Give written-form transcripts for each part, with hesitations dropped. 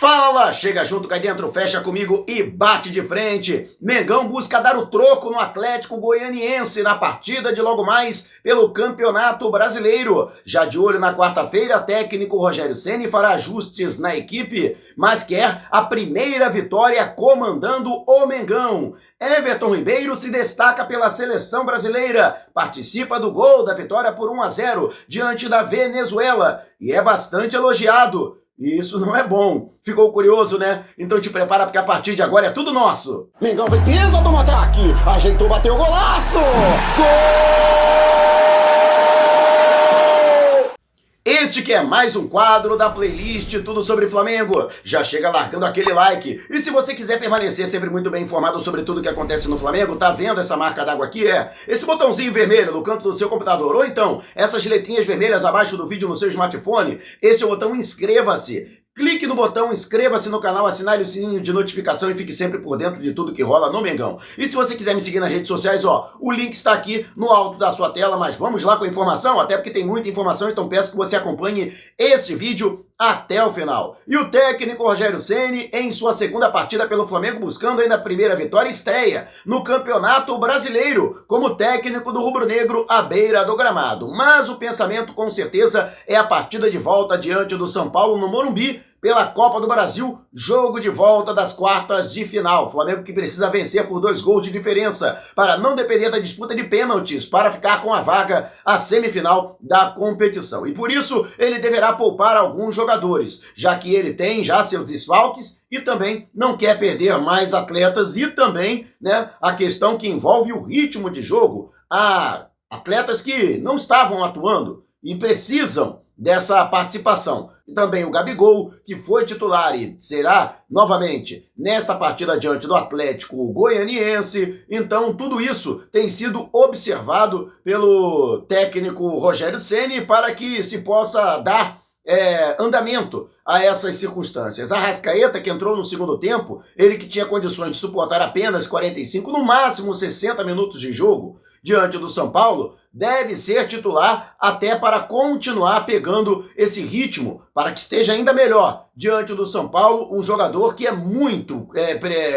Fala, chega junto, cai dentro, fecha comigo e bate de frente. Mengão busca dar o troco no Atlético Goianiense na partida de logo mais pelo Campeonato Brasileiro. Já de olho na quarta-feira, técnico Rogério Ceni fará ajustes na equipe, mas quer a primeira vitória comandando o Mengão. Everton Ribeiro se destaca pela seleção brasileira, participa do gol da vitória por 1-0 diante da Venezuela e é bastante elogiado. E isso não é bom. Ficou curioso, né? Então te prepara porque a partir de agora é tudo nosso. Mengão vem pisa do ataque. Ajeitou, bateu o golaço. Gol! Este que é mais um quadro da playlist Tudo Sobre Flamengo. Já chega largando aquele like. E se você quiser permanecer sempre muito bem informado sobre tudo que acontece no Flamengo, tá vendo essa marca d'água aqui? É esse botãozinho vermelho no canto do seu computador. Ou então, essas letrinhas vermelhas abaixo do vídeo no seu smartphone. Este é o botão inscreva-se. Clique no botão, inscreva-se no canal, assinale o sininho de notificação e fique sempre por dentro de tudo que rola no Mengão. E se você quiser me seguir nas redes sociais, ó, o link está aqui no alto da sua tela, mas vamos lá com a informação, até porque tem muita informação, então peço que você acompanhe esse vídeo até o final. E o técnico Rogério Ceni, em sua segunda partida pelo Flamengo, buscando ainda a primeira vitória, estreia no Campeonato Brasileiro, como técnico do rubro-negro à beira do gramado. Mas o pensamento, com certeza, é a partida de volta diante do São Paulo no Morumbi, pela Copa do Brasil, jogo de volta das quartas de final. Flamengo que precisa vencer por 2 gols de diferença para não depender da disputa de pênaltis para ficar com a vaga à semifinal da competição. E por isso ele deverá poupar alguns jogadores, já que ele tem já seus desfalques e também não quer perder mais atletas e também, né, a questão que envolve o ritmo de jogo. Há atletas que não estavam atuando e precisam dessa participação. E também o Gabigol, que foi titular e será novamente nesta partida diante do Atlético Goianiense. Então tudo isso tem sido observado pelo técnico Rogério Ceni para que se possa dar andamento a essas circunstâncias. Arrascaeta, que entrou no segundo tempo, ele que tinha condições de suportar apenas 45, no máximo 60 minutos de jogo diante do São Paulo, deve ser titular até para continuar pegando esse ritmo, para que esteja ainda melhor diante do São Paulo, um jogador que é muito,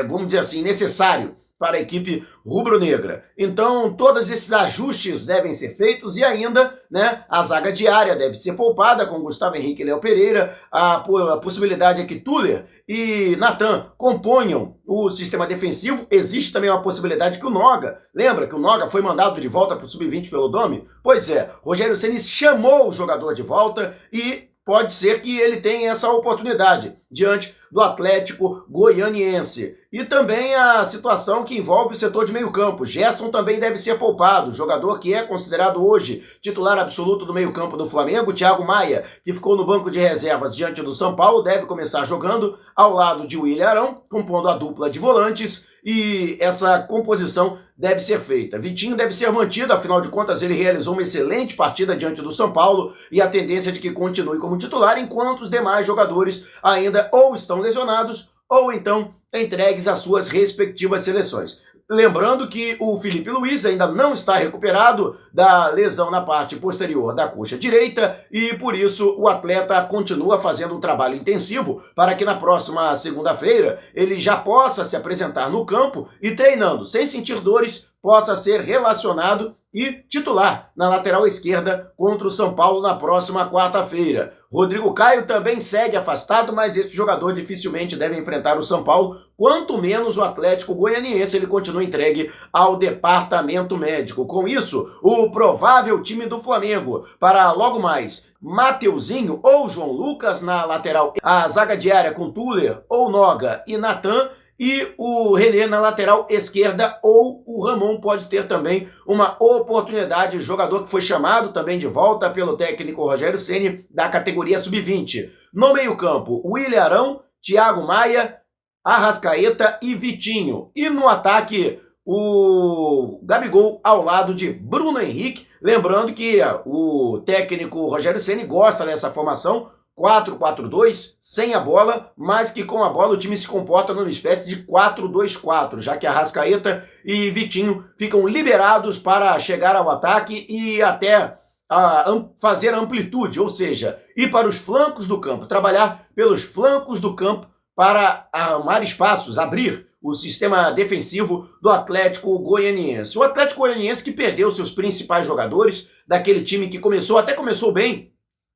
vamos dizer assim, necessário para a equipe rubro-negra. Então, todos esses ajustes devem ser feitos e ainda, né, a zaga diária deve ser poupada com Gustavo Henrique e Léo Pereira. A possibilidade é que Tuller e Natan componham o sistema defensivo. Existe também uma possibilidade que o Noga, lembra que o Noga foi mandado de volta para o Sub-20 pelo Domi? Pois é, Rogério Ceni chamou o jogador de volta e pode ser que ele tenha essa oportunidade diante do Atlético Goianiense. E também a situação que envolve o setor de meio campo. Gerson também deve ser poupado, jogador que é considerado hoje titular absoluto do meio campo do Flamengo. Thiago Maia, que ficou no banco de reservas diante do São Paulo, deve começar jogando ao lado de William Arão, compondo a dupla de volantes, e essa composição deve ser feita. Vitinho deve ser mantido, afinal de contas ele realizou uma excelente partida diante do São Paulo e a tendência é de que continue como titular, enquanto os demais jogadores ainda ou estão lesionados ou então entregues às suas respectivas seleções. Lembrando que o Felipe Luiz ainda não está recuperado da lesão na parte posterior da coxa direita e por isso o atleta continua fazendo um trabalho intensivo para que na próxima segunda-feira ele já possa se apresentar no campo e treinando sem sentir dores, possa ser relacionado e titular na lateral esquerda contra o São Paulo na próxima quarta-feira. Rodrigo Caio também segue afastado, mas este jogador dificilmente deve enfrentar o São Paulo, quanto menos o Atlético Goianiense. Ele continua entregue ao departamento médico. Com isso, o provável time do Flamengo para logo mais Mateuzinho ou João Lucas na lateral, a zaga diária com Tuller ou Noga e Natan, e o René na lateral esquerda, ou o Ramon pode ter também uma oportunidade, jogador que foi chamado também de volta pelo técnico Rogério Ceni da categoria Sub-20. No meio-campo, William Arão, Thiago Maia, Arrascaeta e Vitinho. E no ataque, o Gabigol ao lado de Bruno Henrique. Lembrando que o técnico Rogério Ceni gosta dessa formação, 4-4-2, sem a bola, mas que com a bola o time se comporta numa espécie de 4-2-4, já que Arrascaeta e Vitinho ficam liberados para chegar ao ataque e até fazer amplitude, ou seja, ir para os flancos do campo, trabalhar pelos flancos do campo para armar espaços, abrir o sistema defensivo do Atlético Goianiense. O Atlético Goianiense que perdeu seus principais jogadores daquele time que começou bem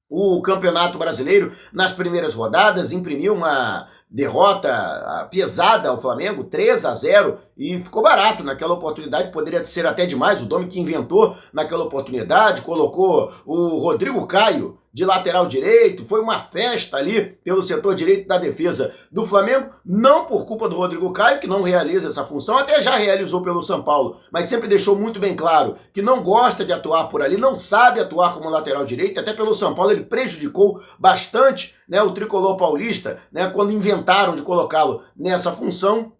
o Campeonato Brasileiro nas primeiras rodadas, imprimiu uma derrota pesada ao Flamengo, 3-0, e ficou barato naquela oportunidade, poderia ser até demais, o Domi que inventou naquela oportunidade, colocou o Rodrigo Caio de lateral direito, foi uma festa ali pelo setor direito da defesa do Flamengo, não por culpa do Rodrigo Caio, que não realiza essa função, até já realizou pelo São Paulo, mas sempre deixou muito bem claro que não gosta de atuar por ali, não sabe atuar como lateral direito, até pelo São Paulo ele prejudicou bastante, né, o tricolor paulista, né, quando inventaram de colocá-lo nessa função.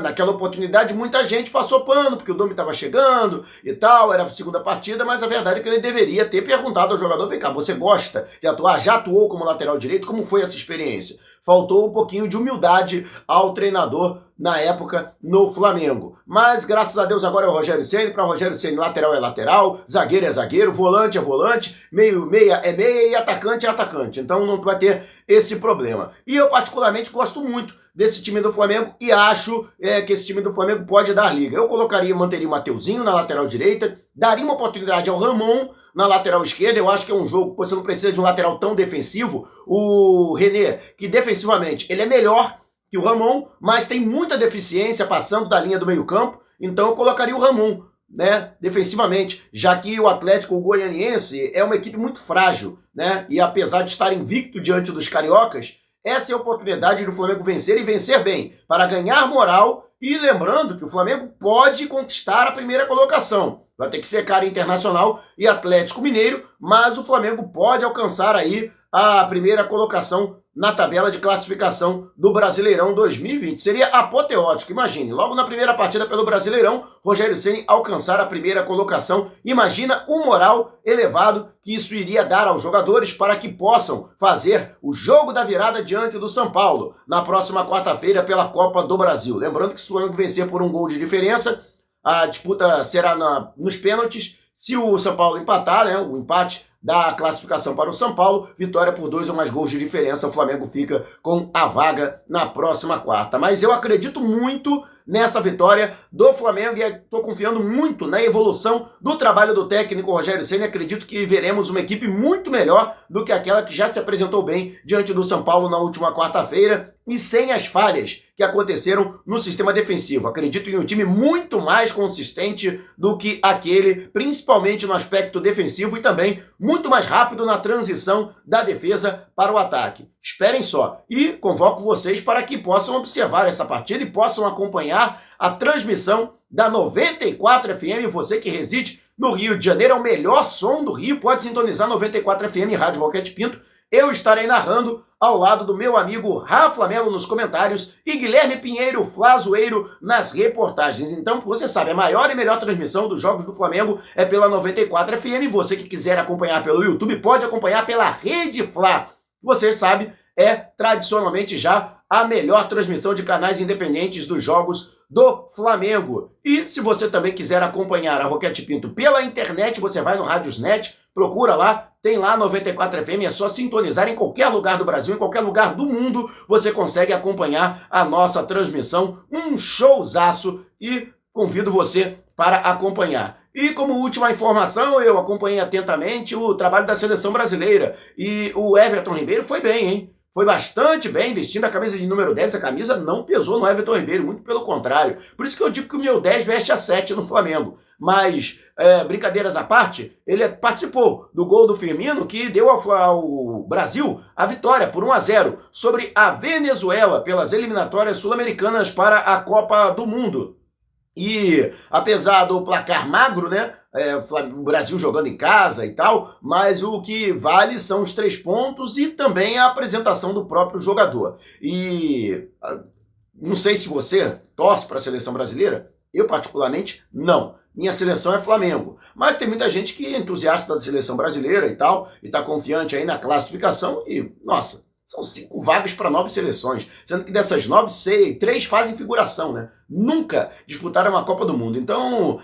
Naquela oportunidade muita gente passou pano, porque o Domi estava chegando e tal, era a segunda partida, mas a verdade é que ele deveria ter perguntado ao jogador, vem cá, você gosta de atuar? Já atuou como lateral direito? Como foi essa experiência? Faltou um pouquinho de humildade ao treinador na época no Flamengo. Mas graças a Deus agora é o Rogério Ceni, para Rogério Ceni lateral é lateral, zagueiro é zagueiro, volante é volante, meia é meia e atacante é atacante. Então não vai ter esse problema. E eu particularmente gosto muito desse time do Flamengo e acho que esse time do Flamengo pode dar liga. Eu manteria o Mateuzinho na lateral direita, daria uma oportunidade ao Ramon na lateral esquerda. Eu acho que é um jogo que você não precisa de um lateral tão defensivo. O René, que defensivamente ele é melhor que o Ramon, mas tem muita deficiência passando da linha do meio campo, então eu colocaria o Ramon, né, defensivamente, já que o Atlético Goianiense é uma equipe muito frágil, né, e apesar de estar invicto diante dos cariocas, essa é a oportunidade do Flamengo vencer e vencer bem, para ganhar moral, e lembrando que o Flamengo pode conquistar a primeira colocação. Vai ter que ser cara Internacional e Atlético Mineiro, mas o Flamengo pode alcançar aí a primeira colocação na tabela de classificação do Brasileirão 2020. Seria apoteótico, imagine, logo na primeira partida pelo Brasileirão, Rogério Ceni alcançar a primeira colocação. Imagina o moral elevado que isso iria dar aos jogadores para que possam fazer o jogo da virada diante do São Paulo na próxima quarta-feira pela Copa do Brasil. Lembrando que se o Flamengo vencer por um gol de diferença, a disputa será nos pênaltis. Se o São Paulo empatar, né, o empate da classificação para o São Paulo, vitória por 2 ou mais gols de diferença, o Flamengo fica com a vaga na próxima quarta. Mas eu acredito muito nessa vitória do Flamengo e estou confiando muito na evolução do trabalho do técnico Rogério Ceni. Acredito que veremos uma equipe muito melhor do que aquela que já se apresentou bem diante do São Paulo na última quarta-feira e sem as falhas que aconteceram no sistema defensivo. Acredito em um time muito mais consistente do que aquele, principalmente no aspecto defensivo e também muito mais rápido na transição da defesa para o ataque. Esperem só. E convoco vocês para que possam observar essa partida e possam acompanhar a transmissão da 94 FM. Você que reside no Rio de Janeiro, é o melhor som do Rio, pode sintonizar 94 FM, Rádio Roquete Pinto. Eu estarei narrando ao lado do meu amigo Rafa Melo nos comentários e Guilherme Pinheiro Flazoeiro nas reportagens. Então, você sabe, a maior e melhor transmissão dos jogos do Flamengo é pela 94 FM. Você que quiser acompanhar pelo YouTube pode acompanhar pela Rede Fla. Você sabe, é tradicionalmente já a melhor transmissão de canais independentes dos jogos do Flamengo. E se você também quiser acompanhar a Roquete Pinto pela internet, você vai no Radiosnet, procura lá, tem lá 94 FM, é só sintonizar em qualquer lugar do Brasil, em qualquer lugar do mundo, você consegue acompanhar a nossa transmissão, um showzaço, e convido você para acompanhar. E como última informação, eu acompanhei atentamente o trabalho da seleção brasileira, e o Everton Ribeiro foi bem, hein? Foi bastante bem, vestindo a camisa de número 10, a camisa não pesou no Everton Ribeiro, muito pelo contrário. Por isso que eu digo que o meu 10 veste a 7 no Flamengo. Mas, brincadeiras à parte, ele participou do gol do Firmino, que deu ao Brasil a vitória por 1-0 sobre a Venezuela pelas eliminatórias sul-americanas para a Copa do Mundo. E apesar do placar magro, né, o Brasil jogando em casa e tal, mas o que vale são os 3 pontos e também a apresentação do próprio jogador. E não sei se você torce para a seleção brasileira, eu particularmente não. Minha seleção é Flamengo, mas tem muita gente que é entusiasta da seleção brasileira e tal, e está confiante aí na classificação e, nossa, são 5 vagas para 9 seleções, sendo que dessas 9, 3 fazem figuração, né? Nunca disputaram uma Copa do Mundo. Então,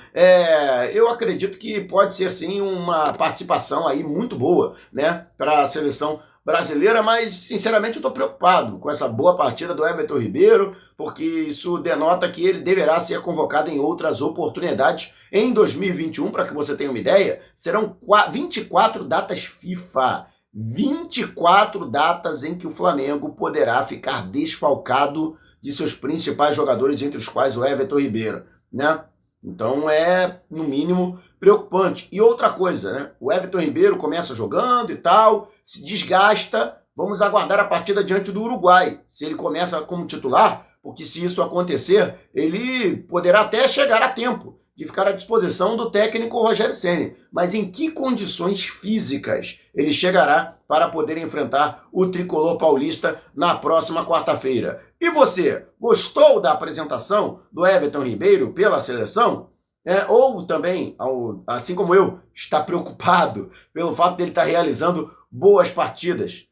eu acredito que pode ser, sim, uma participação aí muito boa, né, para a seleção brasileira, mas sinceramente eu tô preocupado com essa boa partida do Everton Ribeiro, porque isso denota que ele deverá ser convocado em outras oportunidades em 2021, para que você tenha uma ideia, serão 24 datas FIFA. 24 datas em que o Flamengo poderá ficar desfalcado de seus principais jogadores, entre os quais o Everton Ribeiro, né? Então é, no mínimo, preocupante. E outra coisa, né? O Everton Ribeiro começa jogando e tal, se desgasta. Vamos aguardar a partida diante do Uruguai, se ele começa como titular, porque se isso acontecer, ele poderá até chegar a tempo de ficar à disposição do técnico Rogério Ceni. Mas em que condições físicas ele chegará para poder enfrentar o tricolor paulista na próxima quarta-feira? E você, gostou da apresentação do Everton Ribeiro pela seleção? Ou também, assim como eu, está preocupado pelo fato dele estar realizando boas partidas?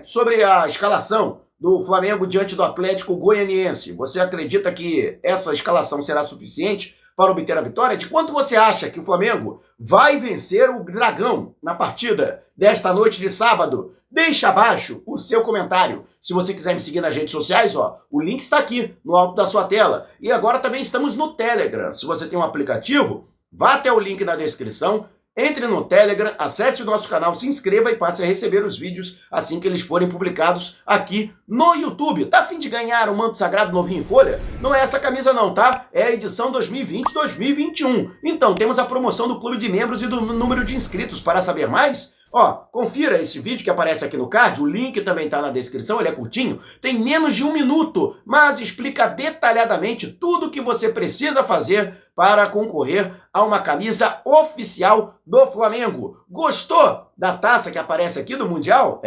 Sobre a escalação do Flamengo diante do Atlético Goianiense, você acredita que essa escalação será suficiente para obter a vitória? De quanto você acha que o Flamengo vai vencer o Dragão na partida desta noite de sábado? Deixa abaixo o seu comentário. Se você quiser me seguir nas redes sociais, o link está aqui no alto da sua tela. E agora também estamos no Telegram. Se você tem um aplicativo, vá até o link na descrição, entre no Telegram, acesse o nosso canal, se inscreva e passe a receber os vídeos assim que eles forem publicados aqui no YouTube. Tá a fim de ganhar um manto sagrado novinho em folha? Não é essa camisa não, tá? É a edição 2020-2021. Então, temos a promoção do clube de membros e do número de inscritos. Para saber mais, confira esse vídeo que aparece aqui no card, o link também tá na descrição, ele é curtinho, tem menos de 1 minuto, mas explica detalhadamente tudo o que você precisa fazer para concorrer a uma camisa oficial do Flamengo. Gostou da taça que aparece aqui do Mundial?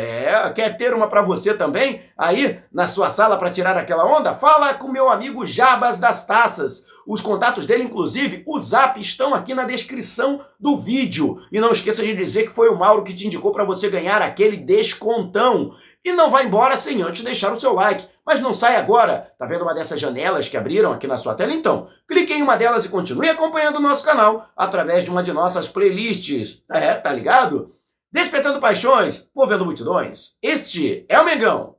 Quer ter uma para você também? Aí, na sua sala para tirar aquela onda? Fala com meu amigo Jabas das Taças. Os contatos dele, inclusive, o Zap, estão aqui na descrição do vídeo. E não esqueça de dizer que foi o Mauro que te indicou para você ganhar aquele descontão. E não vá embora sem antes deixar o seu like. Mas não sai agora. Tá vendo uma dessas janelas que abriram aqui na sua tela? Então, clique em uma delas e continue acompanhando o nosso canal através de uma de nossas playlists. Tá ligado? Despertando paixões, movendo multidões. Este é o Mengão.